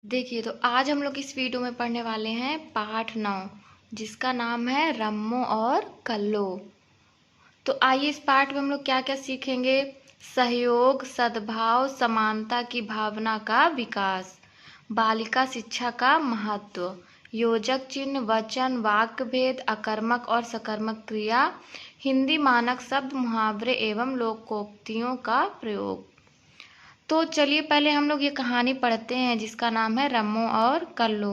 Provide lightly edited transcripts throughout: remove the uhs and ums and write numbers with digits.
देखिए, तो आज हम लोग इस वीडियो में पढ़ने वाले हैं पाठ 9, जिसका नाम है रम्मो और कल्लो। तो आइए इस पाठ में हम लोग क्या क्या सीखेंगे। सहयोग, सद्भाव, समानता की भावना का विकास, बालिका शिक्षा का महत्व, योजक चिन्ह, वचन, वाक्य भेद, अकर्मक और सकर्मक क्रिया, हिंदी मानक शब्द, मुहावरे एवं लोकोक्तियों का प्रयोग। तो चलिए पहले हम लोग ये कहानी पढ़ते हैं जिसका नाम है रम्मो और कल्लो।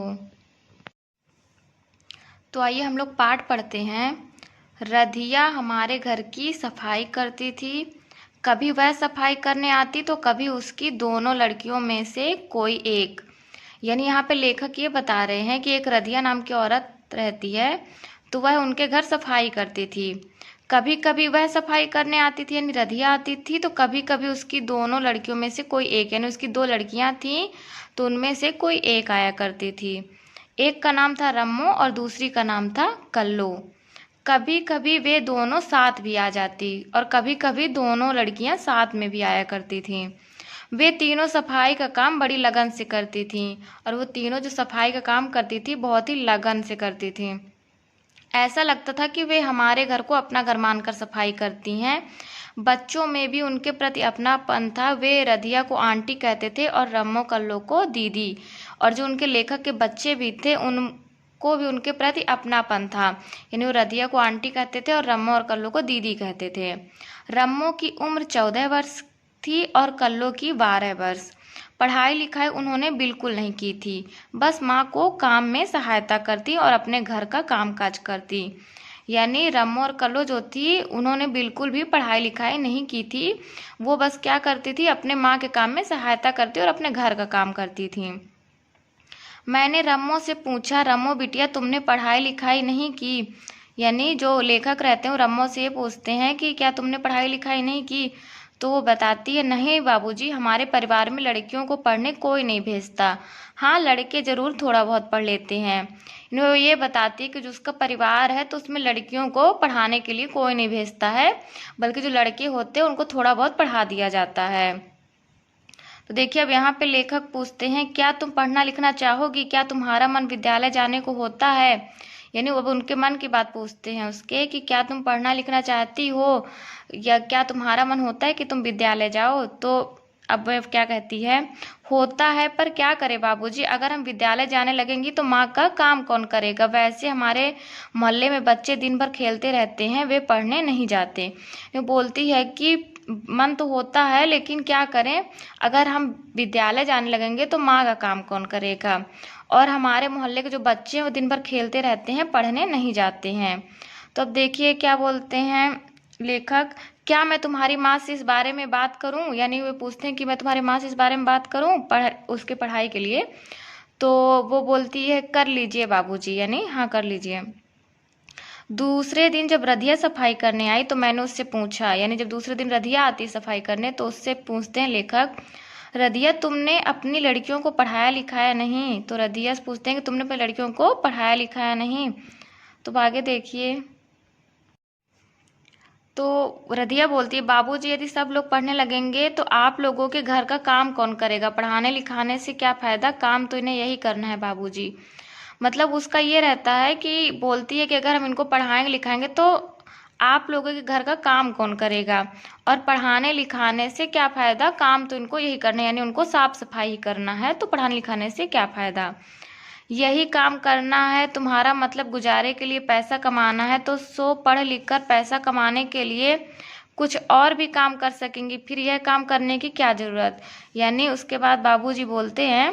तो आइए हम लोग पाठ पढ़ते हैं। रधिया हमारे घर की सफाई करती थी। कभी वह सफाई करने आती तो कभी उसकी दोनों लड़कियों में से कोई एक। यानी यहाँ पे लेखक ये बता रहे हैं कि एक रधिया नाम की औरत रहती है, तो वह उनके घर सफाई करती थी। कभी कभी वह सफाई करने आती थी यानी रधिया आती थी, तो कभी कभी उसकी दोनों लड़कियों में से कोई एक, यानी उसकी दो लड़कियां थीं तो उनमें से कोई एक आया करती थी। एक का नाम था रम्मो और दूसरी का नाम था कल्लो। कभी कभी वे दोनों साथ भी आ जाती और कभी कभी दोनों लड़कियां साथ में भी आया करती थीं। वे तीनों सफाई का काम बड़ी लगन से करती थीं और वो तीनों जो सफाई का काम करती थी बहुत ही लगन से करती थीं। ऐसा लगता था कि वे हमारे घर को अपना घर मानकर सफाई करती हैं। बच्चों में भी उनके प्रति अपनापन था। वे रधिया को आंटी कहते थे और रम्मो कल्लो को दीदी। और जो उनके लेखक के बच्चे भी थे उनको भी उनके प्रति अपनापन था, यानी वो रधिया को आंटी कहते थे और रम्मो और कल्लो को दीदी कहते थे। रम्मो की उम्र 14 वर्ष थी और कल्लो की 12 वर्ष। पढ़ाई लिखाई उन्होंने बिल्कुल नहीं की थी, बस माँ को काम में सहायता करती और अपने घर का कामकाज करती। यानी रम्मो और कल्लो जो थी उन्होंने बिल्कुल भी पढ़ाई लिखाई नहीं की थी, वो बस क्या करती थी, अपने माँ के काम में सहायता करती और अपने घर का काम करती थी। मैंने रम्मो से पूछा, रम्मो बिटिया तुमने पढ़ाई लिखाई नहीं की? यानी जो लेखक रहते हैं वो रम्मो से ये पूछते हैं कि क्या तुमने पढ़ाई लिखाई नहीं की? तो वो बताती है, नहीं बाबूजी, हमारे परिवार में लड़कियों को पढ़ने कोई नहीं भेजता। हाँ, लड़के ज़रूर थोड़ा बहुत पढ़ लेते हैं। वो ये बताती है कि जो उसका परिवार है तो उसमें लड़कियों को पढ़ाने के लिए कोई नहीं भेजता है, बल्कि जो लड़के होते हैं उनको थोड़ा बहुत पढ़ा दिया जाता है। तो देखिए अब यहाँ पे लेखक पूछते हैं, क्या तुम पढ़ना लिखना चाहोगी? क्या तुम्हारा मन विद्यालय जाने को होता है? यानी अब उनके मन की बात पूछते हैं उसके कि क्या तुम पढ़ना लिखना चाहती हो या क्या तुम्हारा मन होता है कि तुम विद्यालय जाओ? तो अब वह क्या कहती है, होता है, पर क्या करे बाबूजी, अगर हम विद्यालय जाने लगेंगी तो माँ का काम कौन करेगा? वैसे हमारे मोहल्ले में बच्चे दिन भर खेलते रहते हैं, वे पढ़ने नहीं जाते। वो बोलती है कि मन तो होता है, लेकिन क्या करें, अगर हम विद्यालय जाने लगेंगे तो माँ का काम कौन करेगा? और हमारे मोहल्ले के जो बच्चे हैं वो दिन भर खेलते रहते हैं, पढ़ने नहीं जाते हैं। तो अब देखिए क्या बोलते हैं लेखक, क्या मैं तुम्हारी माँ से इस बारे में बात करूं? यानी वे पूछते हैं कि मैं तुम्हारी माँ से इस बारे में बात करूं उसके पढ़ाई के लिए। तो वो बोलती है, कर लीजिए बाबूजी, यानी हाँ कर लीजिए। दूसरे दिन जब रधिया सफाई करने आई तो मैंने उससे पूछा, यानी जब दूसरे दिन रधिया आती सफाई करने तो उससे पूछते हैं लेखक, रधिया तुमने अपनी लड़कियों को पढ़ाया लिखाया नहीं? तो रधिया से पूछते हैं कि तुमने अपनी लड़कियों को पढ़ाया लिखाया नहीं? तो आगे देखिए, तो रधिया बोलती है, बाबूजी यदि सब लोग पढ़ने लगेंगे तो आप लोगों के घर का काम कौन करेगा? पढ़ाने लिखाने से क्या फायदा, काम तो इन्हें यही करना है बाबूजी। मतलब उसका ये रहता है कि बोलती है कि अगर हम इनको पढ़ाएंगे लिखाएंगे तो आप लोगों के घर का काम कौन करेगा, और पढ़ाने लिखाने से क्या फायदा, काम तो इनको यही करना है, यानी उनको साफ सफाई ही करना है, तो पढ़ाने लिखाने से क्या फायदा। यही काम करना है तुम्हारा मतलब, गुजारे के लिए पैसा कमाना है, तो सो पढ़ लिख कर पैसा कमाने के लिए कुछ और भी काम कर सकेंगी, फिर यह काम करने की क्या जरूरत। यानी उसके बाद बाबूजी बोलते हैं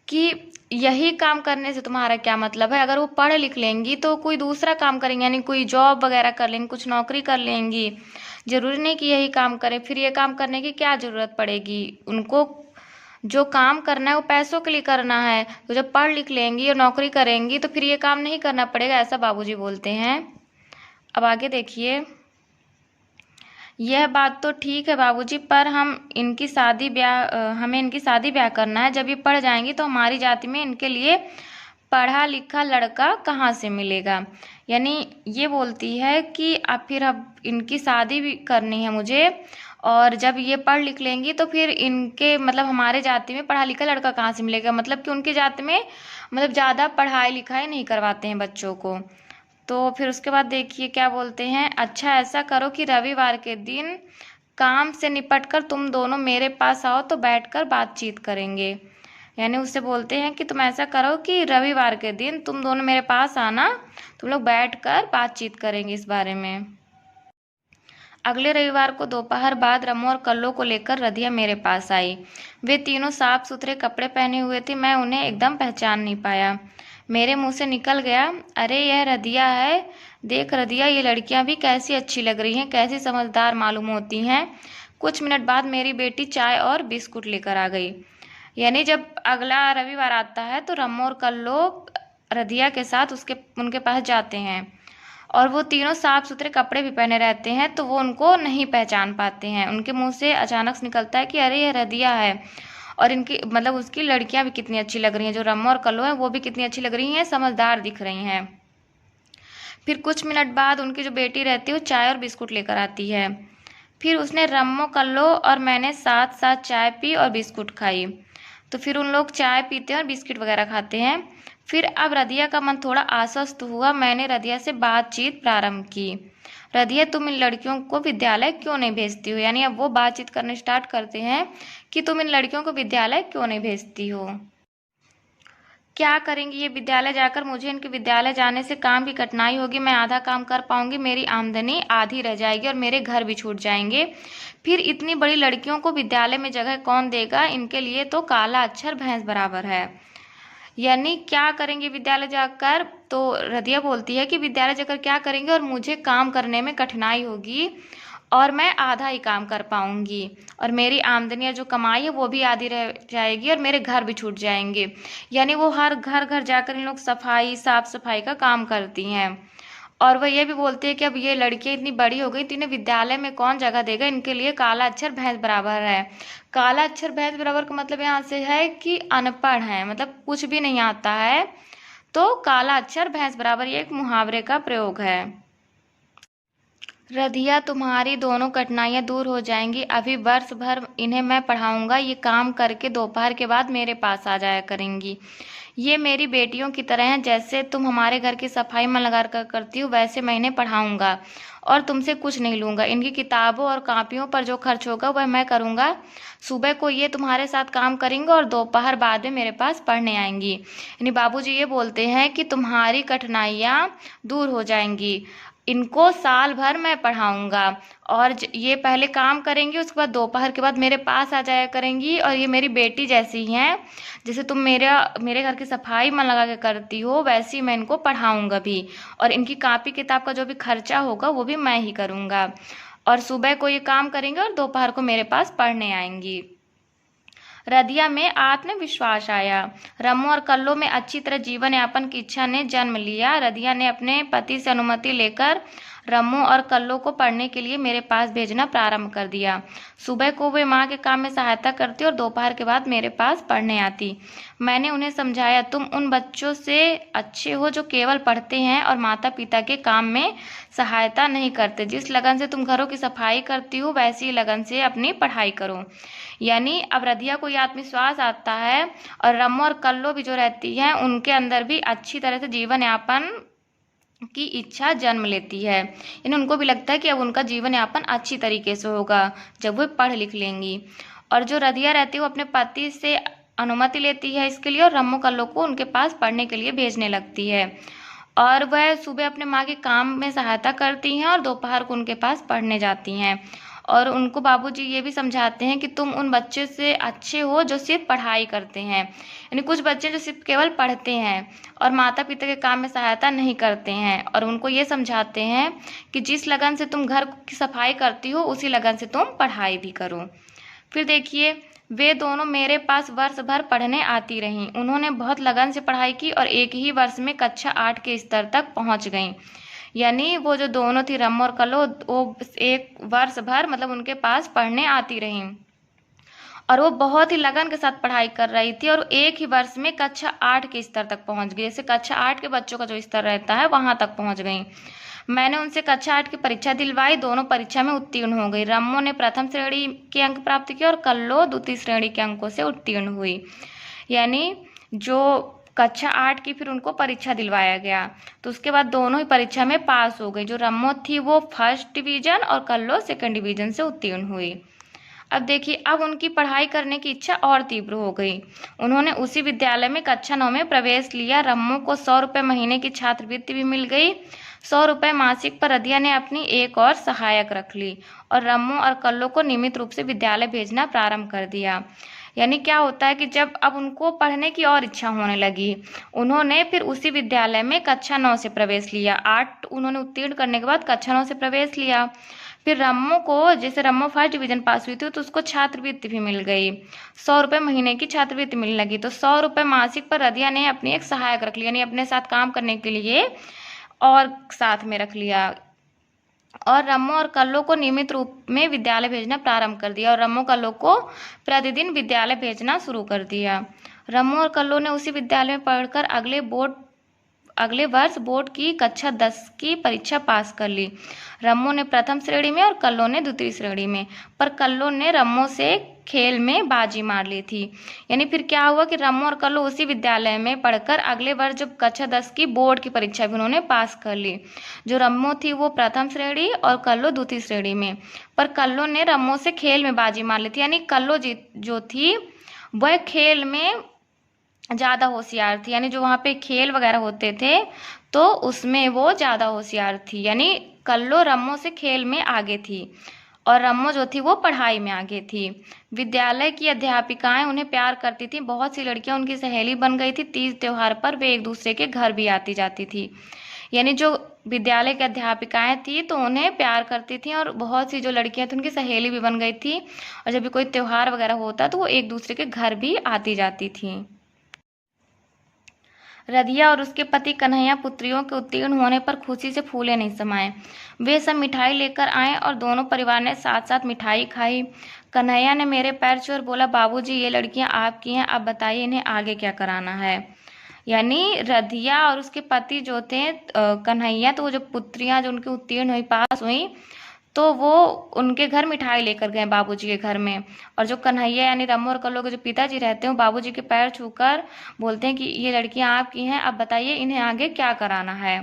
कि यही काम करने से तुम्हारा क्या मतलब है, अगर वो पढ़ लिख लेंगी तो कोई दूसरा काम करेंगी, यानी कोई जॉब वगैरह कर लेंगी, कुछ नौकरी कर लेंगी, जरूरी नहीं कि यही काम करें, फिर ये काम करने की क्या जरूरत पड़ेगी। उनको जो काम करना है वो पैसों के लिए करना है, तो जब पढ़ लिख लेंगी और नौकरी करेंगी तो फिर ये काम नहीं करना पड़ेगा, ऐसा बाबूजी बोलते हैं। अब आगे देखिए, यह बात तो ठीक है बाबूजी, पर हमें इनकी शादी ब्याह करना है, जब ये पढ़ जाएंगी तो हमारी जाति में इनके लिए पढ़ा लिखा लड़का कहाँ से मिलेगा। यानी ये बोलती है कि अब इनकी शादी भी करनी है मुझे, और जब ये पढ़ लिख लेंगी तो फिर इनके मतलब हमारे जाति में पढ़ा लिखा लड़का कहाँ से मिलेगा, मतलब कि उनकी जाति में मतलब ज़्यादा पढ़ाई लिखाई नहीं करवाते हैं बच्चों को। तो फिर उसके बाद देखिए क्या बोलते हैं, अच्छा ऐसा करो कि रविवार के दिन काम से निपटकर तुम दोनों मेरे पास आओ तो बैठकर बातचीत करेंगे। यानी उससे बोलते हैं कि तुम ऐसा करो कि रविवार के दिन तुम दोनों मेरे पास आना, तुम लोग बैठकर बातचीत करेंगे इस बारे में। अगले रविवार को दोपहर बाद रमो और कल्लो को लेकर रधिया मेरे पास आई। वे तीनों साफ सुथरे कपड़े पहने हुए थे, मैं उन्हें एकदम पहचान नहीं पाया। मेरे मुंह से निकल गया, अरे यह रधिया है, देख रधिया ये लड़कियां भी कैसी अच्छी लग रही हैं, कैसी समझदार मालूम होती हैं। कुछ मिनट बाद मेरी बेटी चाय और बिस्कुट लेकर आ गई। यानी जब अगला रविवार आता है तो रमो और कल्लो रधिया के साथ उनके पास जाते हैं, और वो तीनों साफ सुथरे कपड़े भी पहने रहते हैं तो वो उनको नहीं पहचान पाते हैं। उनके मुंह से अचानक से निकलता है कि अरे यह रधिया है, और इनकी मतलब उसकी लड़कियां भी कितनी अच्छी लग रही हैं, जो रमो और कल्लो हैं वो भी कितनी अच्छी लग रही हैं, समझदार दिख रही हैं। फिर कुछ मिनट बाद उनकी जो बेटी रहती है वो चाय और बिस्कुट लेकर आती है। फिर उसने रमो कल्लो और मैंने साथ साथ चाय पी और बिस्कुट खाई। तो फिर उन लोग चाय पीते हैं और बिस्किट वगैरह खाते हैं। फिर अब रधिया का मन थोड़ा आश्वस्त हुआ, मैंने रधिया से बातचीत प्रारंभ की। रधिया तुम इन लड़कियों को विद्यालय क्यों नहीं भेजती हो, यानी अब वो बातचीत करने स्टार्ट करते हैं कि तुम इन लड़कियों को विद्यालय क्यों नहीं भेजती हो, क्या करेंगी ये विद्यालय जाकर, मुझे इनके विद्यालय जाने से काम की कठिनाई होगी, मैं आधा काम कर पाऊंगी, मेरी आमदनी आधी रह जाएगी और मेरे घर भी छूट जाएंगे। फिर इतनी बड़ी लड़कियों को विद्यालय में जगह कौन देगा, इनके लिए तो काला अक्षर भैंस बराबर है। यानी क्या करेंगे विद्यालय जाकर, तो रधिया बोलती है कि विद्यालय जाकर क्या करेंगे और मुझे काम करने में कठिनाई होगी और मैं आधा ही काम कर पाऊंगी, और मेरी आमदनी जो कमाई है वो भी आधी रह जाएगी और मेरे घर भी छूट जाएंगे। यानी वो हर घर घर जाकर इन लोग सफाई साफ सफाई का काम करती हैं। और वह ये भी बोलते हैं कि अब ये लड़कियां इतनी बड़ी हो गई तो इन्हें विद्यालय में कौन जगह देगा, इनके लिए काला अक्षर भैंस बराबर है। काला अक्षर भैंस बराबर का मतलब यहाँ से है कि अनपढ़ है, मतलब कुछ भी नहीं आता है, तो काला अक्षर भैंस बराबर ये एक मुहावरे का प्रयोग है। रधिया तुम्हारी दोनों कठिनाइयाँ दूर हो जाएंगी, अभी वर्ष भर इन्हें मैं पढ़ाऊंगा, ये काम करके दोपहर के बाद मेरे पास आ जाया करेंगी। ये मेरी बेटियों की तरह हैं, जैसे तुम हमारे घर की सफाई मन लगा कर करती हो वैसे मैं इन्हें पढ़ाऊंगा और तुमसे कुछ नहीं लूंगा। इनकी किताबों और कापियों पर जो खर्च होगा वह मैं करूंगा। सुबह को ये तुम्हारे साथ काम करेंगे और दोपहर बाद में मेरे पास पढ़ने आएंगी। यानी बाबूजी ये बोलते हैं कि तुम्हारी कठिनाइयाँ दूर हो जाएंगी, इनको साल भर मैं पढ़ाऊंगा और ये पहले काम करेंगी, उसके बाद दोपहर के बाद मेरे पास आ जाया करेंगी, और ये मेरी बेटी जैसी हैं, जैसे तुम मेरे घर की सफाई मन लगा के करती हो वैसी मैं इनको पढ़ाऊंगा भी, और इनकी कापी किताब का जो भी खर्चा होगा वो भी मैं ही करूंगा, और सुबह को ये काम करेंगे और दोपहर को मेरे पास पढ़ने आएंगी। रधिया में आत्मविश्वास आया। रमो और कल्लो में अच्छी तरह जीवन यापन की इच्छा ने जन्म लिया। रधिया ने अपने पति से अनुमति लेकर रमो और कल्लो को पढ़ने के लिए मेरे पास भेजना प्रारंभ कर दिया। सुबह को वे माँ के काम में सहायता करती और दोपहर के बाद मेरे पास पढ़ने आती। मैंने उन्हें समझाया, तुम उन बच्चों से अच्छे हो जो केवल पढ़ते हैं और माता पिता के काम में सहायता नहीं करते। जिस लगन से तुम घरों की सफाई करती हो वैसी लगन से अपनी पढ़ाई करो। यानी अब रधिया को यह आत्मविश्वास आता है, और रमो और कल्लो भी जो रहती हैं उनके अंदर भी अच्छी तरह से जीवन यापन की इच्छा जन्म लेती है। यानी उनको भी लगता है कि अब उनका जीवन यापन अच्छी तरीके से होगा जब वो पढ़ लिख लेंगी। और जो रधिया रहती है वो अपने पति से अनुमति लेती है इसके लिए, और रमो कल्लो को उनके पास पढ़ने के लिए भेजने लगती है, और वह सुबह अपने माँ के काम में सहायता करती हैं और दोपहर को उनके पास पढ़ने जाती हैं। और उनको बाबूजी ये भी समझाते हैं कि तुम उन बच्चे से अच्छे हो जो सिर्फ पढ़ाई करते हैं। यानी कुछ बच्चे जो सिर्फ केवल पढ़ते हैं और माता पिता के काम में सहायता नहीं करते हैं, और उनको ये समझाते हैं कि जिस लगन से तुम घर की सफाई करती हो उसी लगन से तुम पढ़ाई भी करो। फिर देखिए, वे दोनों मेरे पास वर्ष भर पढ़ने आती रहीं। उन्होंने बहुत लगन से पढ़ाई की और एक ही वर्ष में कक्षा 8 के स्तर तक पहुंच गईं। यानी वो जो दोनों थी रमो और कल्लो, वो एक वर्ष भर मतलब उनके पास पढ़ने आती रहीं, और वो बहुत ही लगन के साथ पढ़ाई कर रही थी, और एक ही वर्ष में कक्षा 8 के स्तर तक पहुंच गई। जैसे कक्षा 8 के बच्चों का जो स्तर रहता है वहां तक पहुंच गई। मैंने उनसे कक्षा 8 की परीक्षा दिलवाई, दोनों परीक्षा में उत्तीर्ण हो गई। रम्मो ने प्रथम श्रेणी के अंक प्राप्त किए और कल्लो द्वितीय श्रेणी के अंकों से उत्तीर्ण हुई। यानी जो कक्षा 8 की फिर उनको परीक्षा दिलवाया गया, तो उसके बाद दोनों ही परीक्षा में पास हो गई। जो रम्मो थी वो फर्स्ट डिवीजन और कल्लो सेकंड डिवीजन से उत्तीर्ण हुई। अब देखिए, अब उनकी पढ़ाई करने की इच्छा और तीव्र हो गई। उन्होंने उसी विद्यालय में कक्षा 9 में प्रवेश लिया। रम्मो को 100 रुपये महीने की छात्रवृत्ति भी मिल गई। 100 रुपये मासिक पर रदिया ने अपनी एक और सहायक रख ली और रम्मो और कल्लो को नियमित रूप से विद्यालय भेजना प्रारंभ कर दिया। यानी क्या होता है कि जब अब उनको पढ़ने की और इच्छा होने लगी, उन्होंने फिर उसी विद्यालय में कक्षा 9 से प्रवेश लिया। 8 उन्होंने उत्तीर्ण करने के बाद कक्षा 9 से प्रवेश लिया। फिर रम्मो को, जैसे रम्मो फर्स्ट डिवीजन पास हुई थी, तो उसको छात्रवृत्ति भी मिल गई। 100 रुपये महीने की छात्रवृत्ति मिलने लगी। तो 100 रुपये मासिक पर रदिया ने अपनी एक सहायक रख लिया, यानी अपने साथ काम करने के लिए और साथ में रख लिया। और रम्मो और कल्लो को नियमित रूप में विद्यालय भेजना प्रारंभ कर दिया और रम्मो कल्लो को प्रतिदिन विद्यालय भेजना शुरू कर दिया। रम्मो और कल्लो ने उसी विद्यालय में पढ़कर अगले वर्ष बोर्ड की कक्षा 10 की परीक्षा पास कर ली। रम्मो ने प्रथम श्रेणी में और कल्लो ने द्वितीय श्रेणी में, पर कल्लो ने रम्मो से खेल में बाजी मार ली थी। यानी फिर क्या हुआ कि रम्मो और कल्लो उसी विद्यालय में पढ़कर अगले वर्ष जब कक्षा 10 की बोर्ड की परीक्षा भी उन्होंने पास कर ली। जो रम्मो थी वो प्रथम श्रेणी और कल्लो द्वितीय श्रेणी में, पर कल्लो ने रम्मो से खेल में बाजी मार ली थी। यानी कल्लो जो थी वह खेल में ज़्यादा होशियार थी, यानी जो वहाँ पे खेल वगैरह होते थे तो उसमें वो ज़्यादा होशियार थी। यानी कल्लो रम्मो से खेल में आगे थी और रम्मो जो थी वो पढ़ाई में आगे थी। विद्यालय की अध्यापिकाएं उन्हें प्यार करती थी। बहुत सी लड़कियां उनकी सहेली बन गई थी। तीज त्योहार पर वे एक दूसरे के घर भी आती जाती थी। यानी जो विद्यालय की अध्यापिकाएं थी तो उन्हें प्यार करती थी और बहुत सी जो लड़कियां थी उनकी सहेली भी बन गई थी, और जब भी कोई त्योहार वगैरह होता तो वो एक दूसरे के घर भी आती जाती थी। रदिया और उसके पति कन्हैया पुत्रियों के उत्तीर्ण होने पर खुशी से फूले नहीं समाये। वे सब मिठाई लेकर आए और दोनों परिवार ने साथ साथ मिठाई खाई। कन्हैया ने मेरे पैर छुए और बोला, बाबूजी ये लड़कियां आपकी हैं, अब बताइए इन्हें आगे क्या कराना है। यानी रदिया और उसके पति जो थे कन्हैया, तो वो जो पुत्रियां जो उनकी उत्तीर्ण हुई, पास हुई, तो वो उनके घर मिठाई लेकर गए बाबूजी के घर में। और जो कन्हैया यानी रम्मो और कल्लो के जो पिताजी रहते हैं, बाबूजी के पैर छूकर बोलते हैं कि ये लड़कियां आपकी हैं, अब बताइए इन्हें आगे क्या कराना है।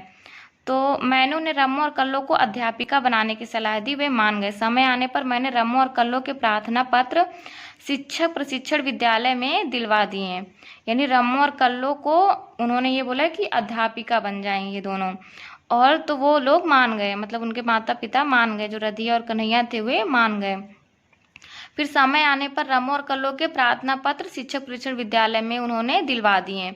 तो मैंने उन्हें रम्मो और कल्लो को अध्यापिका बनाने की सलाह दी। वे मान गए। समय आने पर मैंने रम्मो और कल्लो के प्रार्थना पत्र शिक्षक प्रशिक्षण विद्यालय में दिलवा दिए। यानी रम्मो और कल्लो को उन्होंने ये बोला कि अध्यापिका बन जाएंगे दोनों, और तो वो लोग मान गए, मतलब उनके माता पिता मान गए, जो रदिया और कन्हैया थे वे मान गए। फिर समय आने पर रम्मो और कल्लो के प्रार्थना पत्र शिक्षक प्रशिक्षण विद्यालय में उन्होंने दिलवा दिए।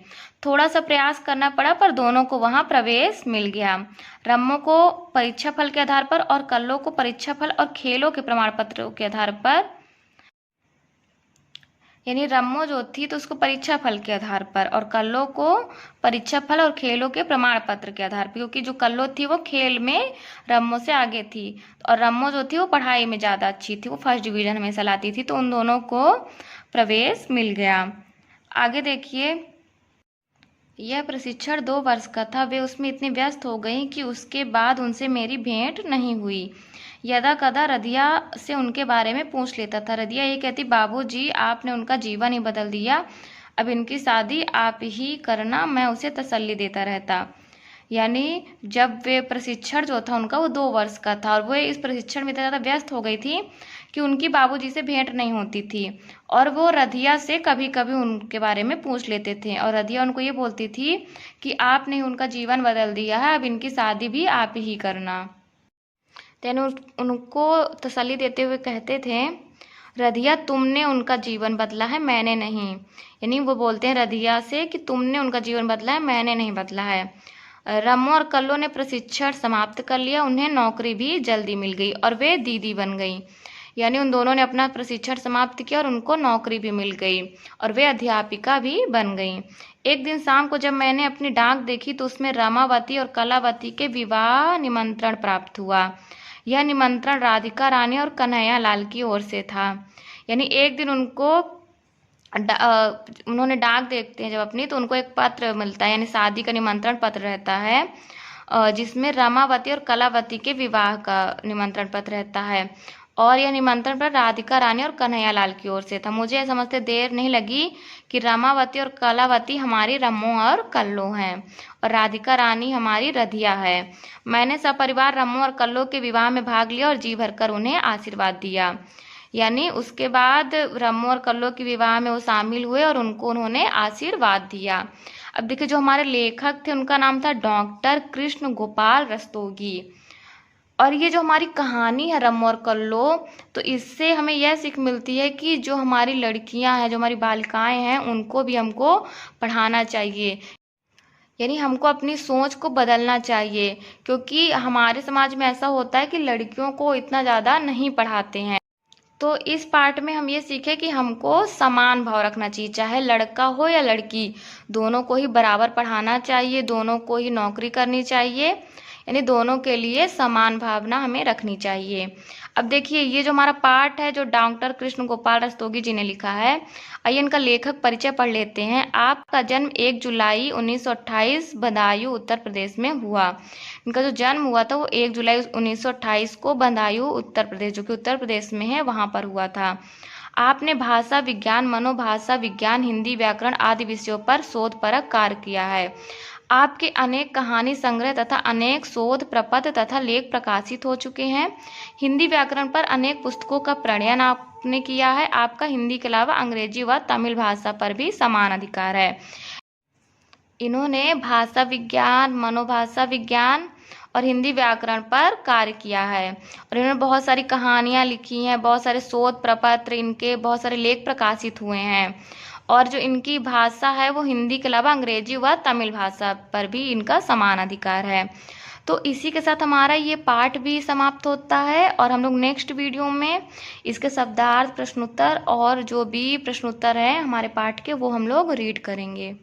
थोड़ा सा प्रयास करना पड़ा पर दोनों को वहां प्रवेश मिल गया। रम्मो को परीक्षा फल के आधार पर और कल्लो को परीक्षा फल और खेलों के प्रमाण पत्रों के आधार पर, यानी रम्मो जो थी तो उसको परीक्षा फल के आधार पर और कल्लो को परीक्षा फल और खेलों के प्रमाण पत्र के आधार पर, क्योंकि जो कल्लो थी वो खेल में रम्मो से आगे थी और रम्मो जो थी वो पढ़ाई में ज़्यादा अच्छी थी, वो फर्स्ट डिवीजन हमेशा लाती थी, तो उन दोनों को प्रवेश मिल गया। आगे देखिए, यह प्रशिक्षण 2 वर्ष का था। वे उसमें इतनी व्यस्त हो गई कि उसके बाद उनसे मेरी भेंट नहीं हुई। यदा कदा रदिया से उनके बारे में पूछ लेता था। रदिया ये कहती, बाबूजी आपने उनका जीवन ही बदल दिया, अब इनकी शादी आप ही करना। मैं उसे तसल्ली देता रहता। यानी जब वे प्रशिक्षण जो था उनका वो 2 वर्ष का था और वो इस प्रशिक्षण में इतना ज़्यादा व्यस्त हो गई थी कि उनकी बाबूजी से भेंट नहीं होती थी, और वो रदिया से कभी कभी उनके बारे में पूछ लेते थे और रदिया उनको ये बोलती थी कि आपने उनका जीवन बदल दिया है, अब इनकी शादी भी आप ही करना। तेने उनको तसल्ली देते हुए कहते थे, रदिया तुमने उनका जीवन बदला है, मैंने नहीं। यानी वो बोलते हैं रदिया से कि तुमने उनका जीवन बदला है, मैंने नहीं बदला है। रम्मो और कल्लो ने प्रशिक्षण समाप्त कर लिया। उन्हें नौकरी भी जल्दी मिल गई और वे दीदी बन गई। यानी उन दोनों ने अपना प्रशिक्षण समाप्त किया और उनको नौकरी भी मिल गई और वे अध्यापिका भी बन गई। एक दिन शाम को जब मैंने अपनी डाक देखी तो उसमें रमावती और कलावती के विवाह निमंत्रण प्राप्त हुआ। यह निमंत्रण राधिका रानी और कन्हैया लाल की ओर से था। यानी एक दिन उनको उन्होंने डाक देखते हैं जब अपनी, तो उनको एक पत्र मिलता है, यानी शादी का निमंत्रण पत्र रहता है, जिसमें रमावती और कलावती के विवाह का निमंत्रण पत्र रहता है। और यह निमंत्रण पत्र राधिका रानी और कन्हैयालाल की ओर से था। मुझे यह समझते देर नहीं लगी कि रमावती और कलावती हमारी रम्मो और कल्लो हैं और राधिका रानी हमारी रधिया है। मैंने सपरिवार रम्मो और कल्लो के विवाह में भाग लिया और जी भरकर उन्हें आशीर्वाद दिया। यानी उसके बाद रम्मो और कल्लो के विवाह में वो शामिल हुए और उन्होंने आशीर्वाद दिया। अब देखिए, जो हमारे लेखक थे उनका नाम था डॉक्टर कृष्ण गोपाल रस्तोगी। और ये जो हमारी कहानी है रम्मो और कल्लो, तो इससे हमें यह सीख मिलती है कि जो हमारी लड़कियां हैं, जो हमारी बालिकाएं हैं, उनको भी हमको पढ़ाना चाहिए। यानी हमको अपनी सोच को बदलना चाहिए, क्योंकि हमारे समाज में ऐसा होता है कि लड़कियों को इतना ज़्यादा नहीं पढ़ाते हैं। तो इस पार्ट में हम ये सीखे कि हमको समान भाव रखना चाहिए, चाहे लड़का हो या लड़की, दोनों को ही बराबर पढ़ाना चाहिए, दोनों को ही नौकरी करनी चाहिए। यानी दोनों के लिए समान भावना हमें रखनी चाहिए। अब देखिए, ये जो हमारा पाठ है जो डॉक्टर कृष्ण गोपाल रस्तोगी जी ने लिखा है, आइए इनका लेखक परिचय पढ़ लेते हैं। आपका जन्म 1 जुलाई 1928 बदायूं उत्तर प्रदेश में हुआ। इनका जो जन्म हुआ था वो 1 जुलाई 1928 को बदायूं उत्तर प्रदेश, जो कि उत्तर प्रदेश में है, वहां पर हुआ था। आपने भाषा विज्ञान, मनोभाषा विज्ञान, हिंदी व्याकरण आदि विषयों पर शोधपरक कार्य किया है। आपके अनेक कहानी संग्रह तथा अनेक शोध प्रपत्र तथा लेख प्रकाशित हो चुके हैं। हिंदी व्याकरण पर अनेक पुस्तकों का प्रणयन आपने किया है। आपका हिंदी के अलावा अंग्रेजी व तमिल भाषा पर भी समान अधिकार है। इन्होंने भाषा विज्ञान, मनोभाषा विज्ञान और हिंदी व्याकरण पर कार्य किया है और इन्होंने बहुत सारी कहानियाँ लिखी हैं, बहुत सारे शोध प्रपत्र, इनके बहुत सारे लेख प्रकाशित हुए हैं। और जो इनकी भाषा है वो हिंदी के अलावा अंग्रेजी व तमिल भाषा पर भी इनका समान अधिकार है। तो इसी के साथ हमारा ये पाठ भी समाप्त होता है और हम लोग नेक्स्ट वीडियो में इसके शब्दार्थ, प्रश्नोत्तर और जो भी प्रश्नोत्तर हैं हमारे पाठ के, वो हम लोग रीड करेंगे।